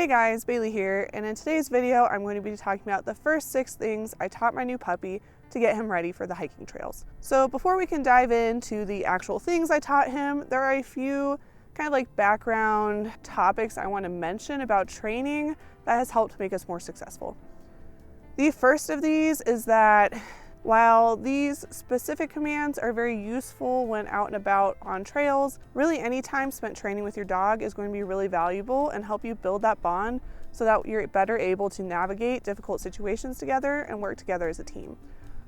Hey guys, Bailey here, and in today's video I'm going to be talking about the first 6 things I taught my new puppy to get him ready for the hiking trails. So before we can dive into the actual things I taught him, there are a few kind of like background topics I want to mention about training that has helped make us more successful. The first of these is that while these specific commands are very useful when out and about on trails, really any time spent training with your dog is going to be really valuable and help you build that bond so that you're better able to navigate difficult situations together and work together as a team.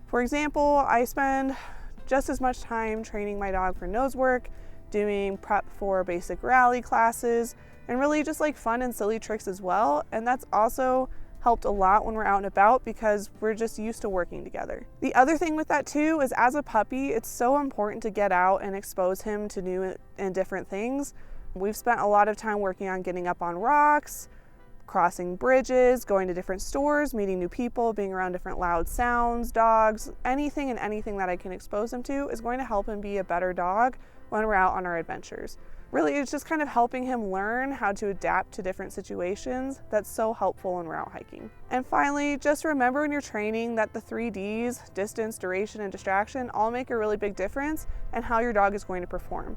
For example, I spend just as much time training my dog for nose work, doing prep for basic rally classes, and really just like fun and silly tricks as well. And that's also helped a lot when we're out and about because we're just used to working together. The other thing with that too is as a puppy, it's so important to get out and expose him to new and different things. We've spent a lot of time working on getting up on rocks, crossing bridges, going to different stores, meeting new people, being around different loud sounds, dogs, anything that I can expose him to is going to help him be a better dog when we're out on our adventures. Really, it's just kind of helping him learn how to adapt to different situations. That's so helpful when we're out hiking. And finally, just remember when you're training that the 3 Ds, distance, duration, and distraction, all make a really big difference in how your dog is going to perform.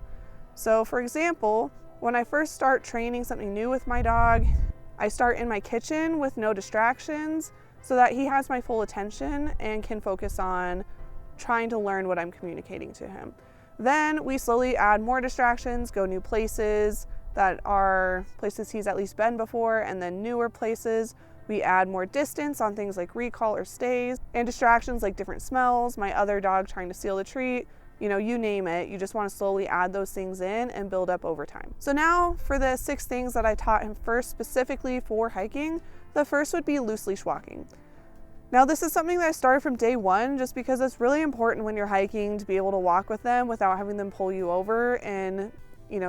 So for example, when I first start training something new with my dog, I start in my kitchen with no distractions so that he has my full attention and can focus on trying to learn what I'm communicating to him. Then we slowly add more distractions, go new places that are places he's at least been before, and then newer places. We add more distance on things like recall or stays, and distractions like different smells, my other dog trying to steal the treat, you name it. You just want to slowly add those things in and build up over time. So now for the 6 things that I taught him first specifically for hiking, the first would be loose leash walking. Now this is something that I started from day 1 just because it's really important when you're hiking to be able to walk with them without having them pull you over in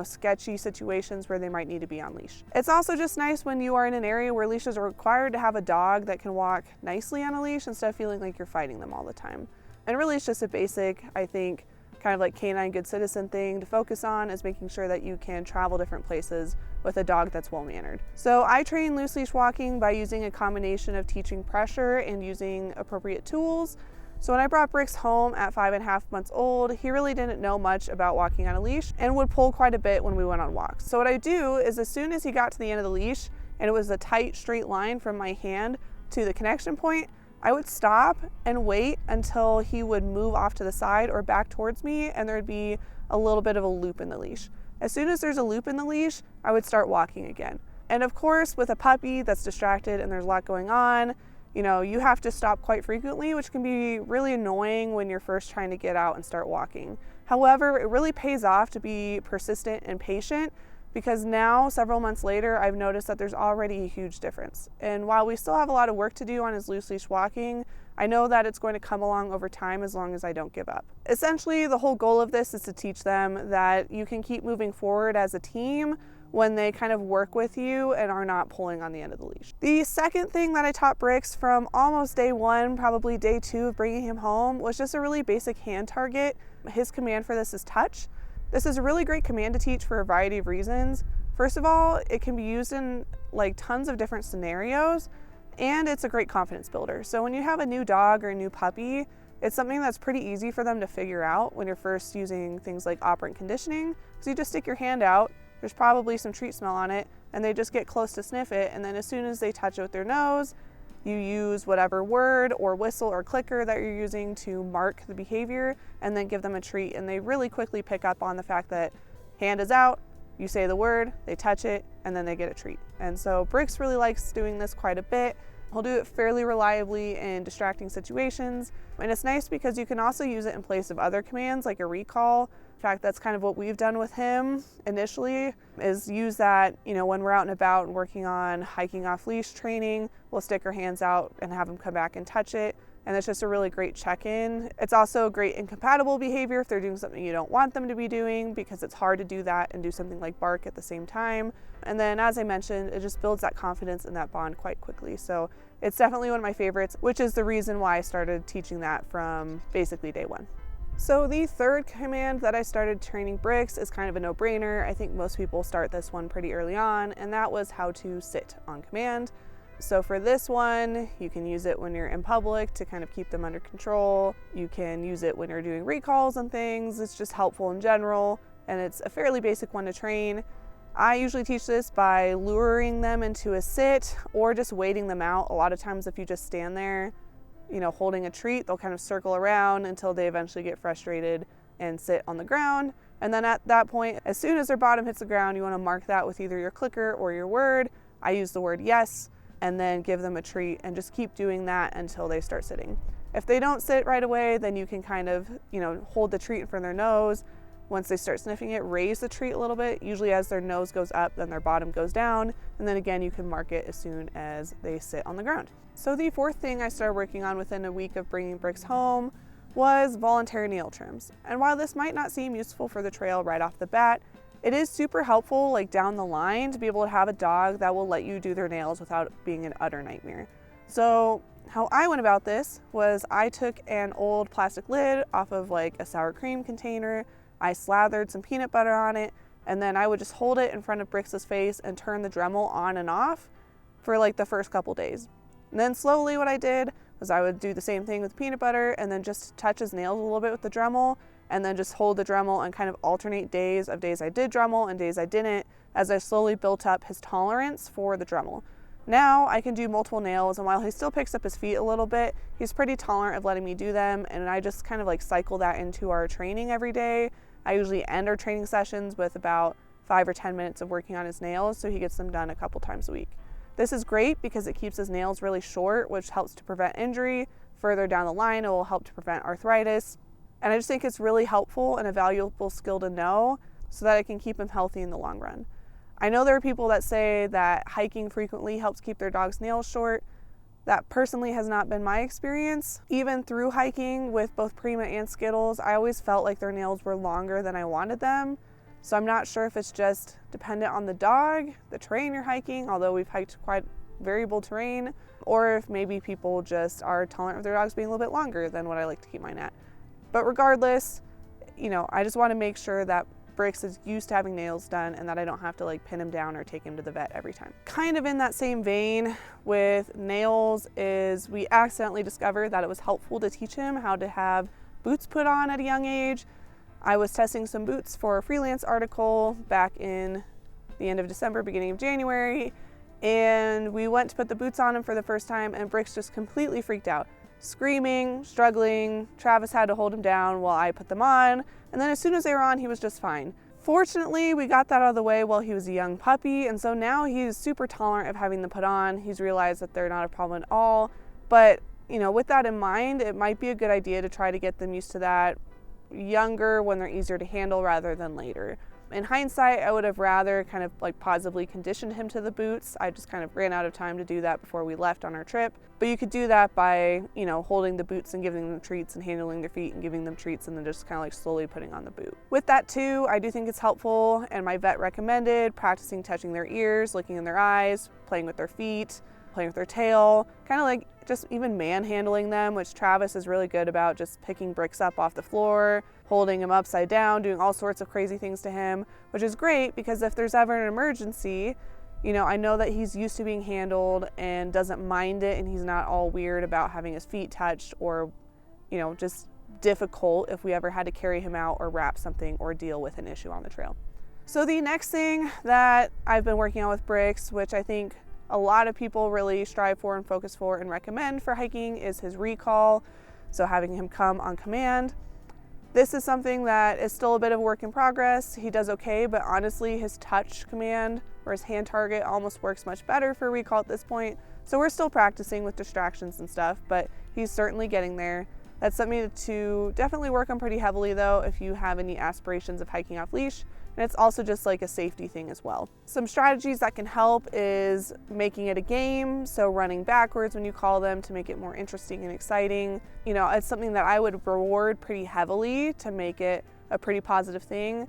sketchy situations where they might need to be on leash. It's also just nice when you are in an area where leashes are required to have a dog that can walk nicely on a leash instead of feeling like you're fighting them all the time. And really it's just a basic, I think, kind of like Keanan good citizen thing to focus on is making sure that you can travel different places with a dog that's well-mannered. So I train loose leash walking by using a combination of teaching pressure and using appropriate tools. So when I brought Brix home at 5.5 months old, he really didn't know much about walking on a leash and would pull quite a bit when we went on walks. So what I do is as soon as he got to the end of the leash and it was a tight straight line from my hand to the connection point, I would stop and wait until he would move off to the side or back towards me and there'd be a little bit of a loop in the leash. As soon as there's a loop in the leash, I would start walking again. And of course, with a puppy that's distracted and there's a lot going on, you have to stop quite frequently, which can be really annoying when you're first trying to get out and start walking. However, it really pays off to be persistent and patient because now, several months later, I've noticed that there's already a huge difference. And while we still have a lot of work to do on his loose leash walking, I know that it's going to come along over time as long as I don't give up. Essentially, the whole goal of this is to teach them that you can keep moving forward as a team when they kind of work with you and are not pulling on the end of the leash. The second thing that I taught Brix from almost day 1, probably day 2 of bringing him home was just a really basic hand target. His command for this is touch. This is a really great command to teach for a variety of reasons. First of all, it can be used in tons of different scenarios, and it's a great confidence builder. So when you have a new dog or a new puppy, it's something that's pretty easy for them to figure out when you're first using things like operant conditioning. So you just stick your hand out, there's probably some treat smell on it, and they just get close to sniff it, and then as soon as they touch it with their nose, you use whatever word or whistle or clicker that you're using to mark the behavior and then give them a treat. And they really quickly pick up on the fact that hand is out, you say the word, they touch it, and then they get a treat. And so Brix really likes doing this quite a bit. He'll do it fairly reliably in distracting situations. And it's nice because you can also use it in place of other commands like a recall. In fact, that's kind of what we've done with him initially, is use that, when we're out and about and working on hiking off leash training, we'll stick our hands out and have him come back and touch it. And it's just a really great check-in. It's also great incompatible behavior if they're doing something you don't want them to be doing, because it's hard to do that and do something like bark at the same time. And then, as I mentioned, it just builds that confidence and that bond quite quickly. So it's definitely one of my favorites, which is the reason why I started teaching that from basically day 1. So the third command that I started training Brix is kind of a no-brainer. I think most people start this one pretty early on, and that was how to sit on command. So for this one, you can use it when you're in public to kind of keep them under control. You can use it when you're doing recalls and things. It's just helpful in general, and it's a fairly basic one to train. I usually teach this by luring them into a sit or just waiting them out. A lot of times if you just stand there, holding a treat, they'll kind of circle around until they eventually get frustrated and sit on the ground. And then at that point, as soon as their bottom hits the ground, you want to mark that with either your clicker or your word. I use the word yes, and then give them a treat and just keep doing that until they start sitting. If they don't sit right away, then you can kind of, hold the treat in front of their nose. Once they start sniffing it, raise the treat a little bit. Usually as their nose goes up, then their bottom goes down. And then again, you can mark it as soon as they sit on the ground. So the fourth thing I started working on within a week of bringing Brix home was voluntary nail trims. And while this might not seem useful for the trail right off the bat, it is super helpful down the line to be able to have a dog that will let you do their nails without being an utter nightmare. So how I went about this was I took an old plastic lid off of a sour cream container. I slathered some peanut butter on it, and then I would just hold it in front of Brix's face and turn the Dremel on and off for the first couple days. And then slowly what I did was I would do the same thing with peanut butter and then just touch his nails a little bit with the Dremel, and then just hold the Dremel and kind of alternate days I did Dremel and days I didn't, as I slowly built up his tolerance for the Dremel. Now I can do multiple nails, and while he still picks up his feet a little bit, he's pretty tolerant of letting me do them, and I just kind of cycle that into our training every day. I usually end our training sessions with about 5 or 10 minutes of working on his nails, so he gets them done a couple times a week. This is great because it keeps his nails really short, which helps to prevent injury. Further down the line, it will help to prevent arthritis. And I just think it's really helpful and a valuable skill to know so that I can keep him healthy in the long run. I know there are people that say that hiking frequently helps keep their dog's nails short. That personally has not been my experience. Even through hiking with both Prima and Skittles, I always felt like their nails were longer than I wanted them. So I'm not sure if it's just dependent on the dog, the terrain you're hiking, although we've hiked quite variable terrain, or if maybe people just are tolerant of their dogs being a little bit longer than what I like to keep mine at. But regardless, I just want to make sure that Brix is used to having nails done and that I don't have to pin him down or take him to the vet every time. Kind of in that same vein with nails is we accidentally discovered that it was helpful to teach him how to have boots put on at a young age. I was testing some boots for a freelance article back in the end of December, beginning of January, and we went to put the boots on him for the first time, and Brix just completely freaked out, screaming, struggling. Travis had to hold him down while I put them on, and then as soon as they were on, he was just fine. Fortunately, we got that out of the way while he was a young puppy, and so now he's super tolerant of having them put on. He's realized that they're not a problem at all, but with that in mind, it might be a good idea to try to get them used to that younger when they're easier to handle rather than later. In hindsight, I would have rather kind of positively conditioned him to the boots. I just kind of ran out of time to do that before we left on our trip. But you could do that by, holding the boots and giving them treats and handling their feet and giving them treats and then just kind of slowly putting on the boot. With that too, I do think it's helpful, and my vet recommended practicing touching their ears, looking in their eyes, playing with their feet, playing with their tail, kind of just even manhandling them, which Travis is really good about, just picking Brix up off the floor, holding him upside down, doing all sorts of crazy things to him, which is great because if there's ever an emergency, I know that he's used to being handled and doesn't mind it, and he's not all weird about having his feet touched or, just difficult if we ever had to carry him out or wrap something or deal with an issue on the trail. So the next thing that I've been working on with Brix, which I think a lot of people really strive for and focus for and recommend for hiking, is his recall. So having him come on command. This is something that is still a bit of a work in progress. He does okay, but honestly, his touch command or his hand target almost works much better for recall at this point. So we're still practicing with distractions and stuff, but he's certainly getting there. That's something to definitely work on pretty heavily though if you have any aspirations of hiking off leash. And it's also just a safety thing as well. Some strategies that can help is making it a game, so running backwards when you call them to make it more interesting and exciting. It's something that I would reward pretty heavily to make it a pretty positive thing.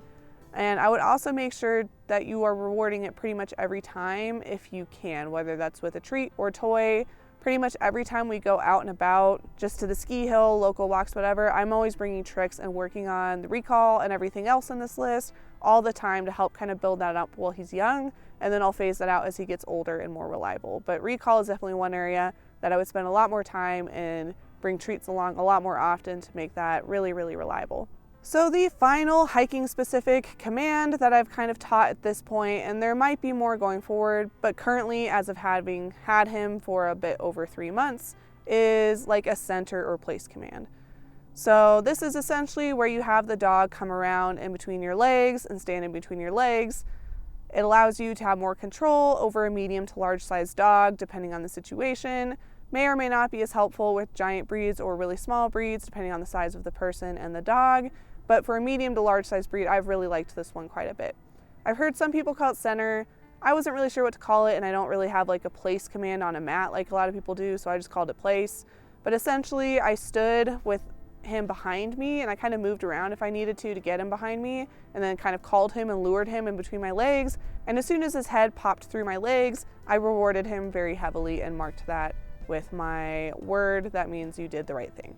And I would also make sure that you are rewarding it pretty much every time if you can, whether that's with a treat or toy pretty much every time we go out and about, just to the ski hill, local walks, whatever, I'm always bringing tricks and working on the recall and everything else in this list all the time to help kind of build that up while he's young, and then I'll phase that out as he gets older and more reliable. But recall is definitely one area that I would spend a lot more time and bring treats along a lot more often to make that really, really reliable. So the final hiking specific command that I've kind of taught at this point, and there might be more going forward, but currently as of having had him for a bit over 3 months, is like a center or place command. So this is essentially where you have the dog come around in between your legs and stand in between your legs. It allows you to have more control over a medium to large sized dog depending on the situation. May or may not be as helpful with giant breeds or really small breeds depending on the size of the person and the dog. But for a medium to large size breed, I've really liked this one quite a bit. I've heard some people call it center. I wasn't really sure what to call it, and I don't really have like a place command on a mat like a lot of people do, so I just called it place. But essentially, I stood with him behind me and I kind of moved around if I needed to get him behind me, and then kind of called him and lured him in between my legs. And as soon as his head popped through my legs, I rewarded him very heavily and marked that with my word. That means you did the right thing.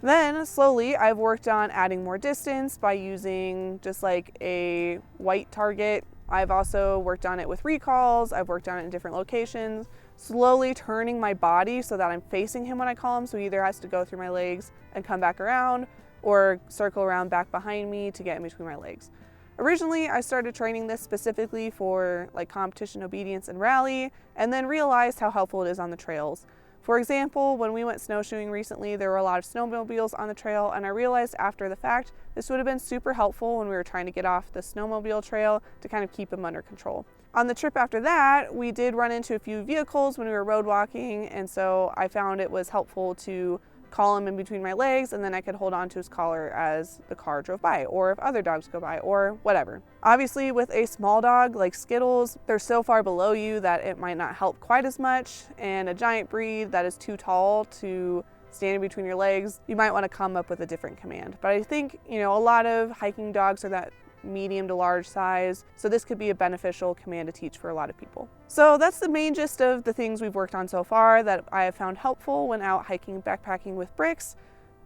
Then slowly I've worked on adding more distance by using just like a white target. I've also worked on it with recalls. I've worked on it in different locations, slowly turning my body so that I'm facing him when I call him. So he either has to go through my legs and come back around or circle around back behind me to get in between my legs. Originally, I started training this specifically for like competition obedience and rally, and then realized how helpful it is on the trails. For example, when we went snowshoeing recently, there were a lot of snowmobiles on the trail, and I realized after the fact this would have been super helpful when we were trying to get off the snowmobile trail to kind of keep them under control. On the trip after that, we did run into a few vehicles when we were road walking, and so I found it was helpful to call him in between my legs, and then I could hold on to his collar as the car drove by, or if other dogs go by, or whatever. Obviously, with a small dog like Skittles, they're so far below you that it might not help quite as much, and a giant breed that is too tall to stand in between your legs, you might want to come up with a different command. But I think, a lot of hiking dogs are that medium to large size, so this could be a beneficial command to teach for a lot of people. So that's the main gist of the things we've worked on so far that I have found helpful when out hiking and backpacking with Bricks.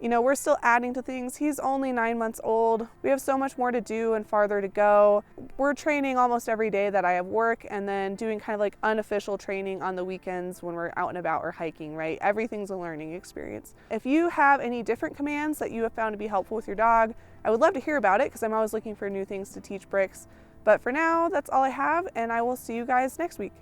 We're still adding to things. He's only 9 months old. We have so much more to do and farther to go. We're training almost every day that I have work, and then doing kind of like unofficial training on the weekends when we're out and about or hiking, right? Everything's a learning experience. If you have any different commands that you have found to be helpful with your dog, I would love to hear about it because I'm always looking for new things to teach Bricks. But for now, that's all I have, and I will see you guys next week.